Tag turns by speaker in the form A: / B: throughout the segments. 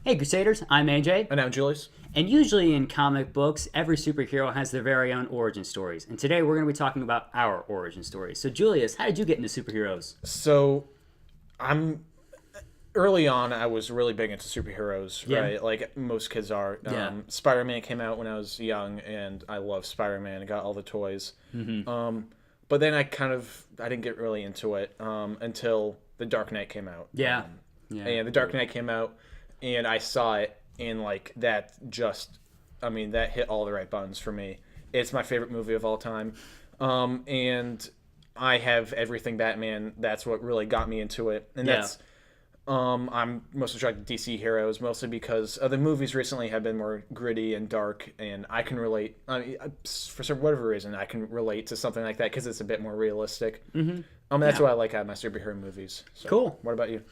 A: Hey Crusaders, I'm AJ.
B: And I'm Julius.
A: And usually in comic books, every superhero has their very own origin stories. And today we're going to be talking about our origin stories. So Julius, how did you get into superheroes?
B: So, I'm early on. I was really big into superheroes,
A: Yeah.
B: right? Like most kids are.
A: Yeah.
B: Spider-Man came out when I was young, and I loved Spider-Man. I got all the toys. But then I didn't get really into it until The Dark Knight came out.
A: Yeah.
B: And The Dark Knight came out, and I saw it, and that that hit all the right buttons for me. It's my favorite movie of all time, and I have everything Batman. That's what really got me into it, and that's I'm most attracted to DC heroes, mostly because the movies recently have been more gritty and dark, and I can relate. I mean, for whatever reason, I can relate to something like that because it's a bit more realistic. That's what I like out of my superhero movies. So,
A: Cool.
B: What about you?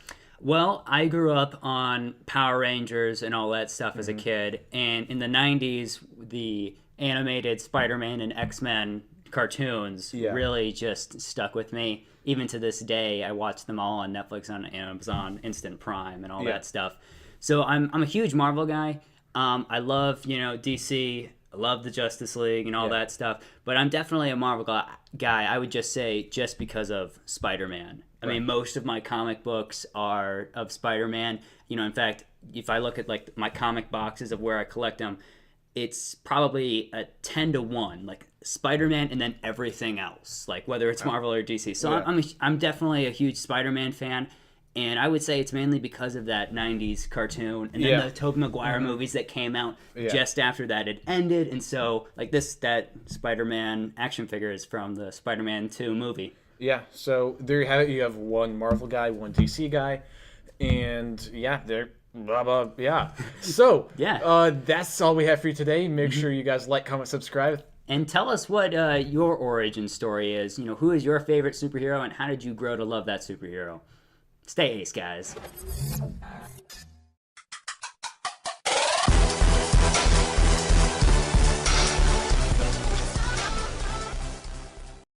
A: Well, I grew up on Power Rangers and all that stuff as a kid. And in the 90s, the animated Spider-Man and X-Men cartoons really just stuck with me. Even to this day, I watch them all on Netflix, on Amazon Instant Prime, and all that stuff. So I'm a huge Marvel guy. I love DC. I love the Justice League and all that stuff. But I'm definitely a Marvel guy. I would just say just because of Spider-Man. I mean, most of my comic books are of Spider-Man. In fact, if I look at like my comic boxes of where I collect them, it's probably a 10-1, like Spider-Man and then everything else, like whether it's Marvel or DC. So I'm definitely a huge Spider-Man fan, and I would say it's mainly because of that 90s cartoon and then the Tobey Maguire movies that came out just after that had ended. And so like that Spider-Man action figure is from the Spider-Man 2 movie.
B: Yeah, so there you have it. You have one Marvel guy, one DC guy, and they're blah blah. Yeah, so that's all we have for you today. Make sure you guys like, comment, subscribe,
A: and tell us what your origin story is. Who is your favorite superhero, and how did you grow to love that superhero? Stay ace, guys.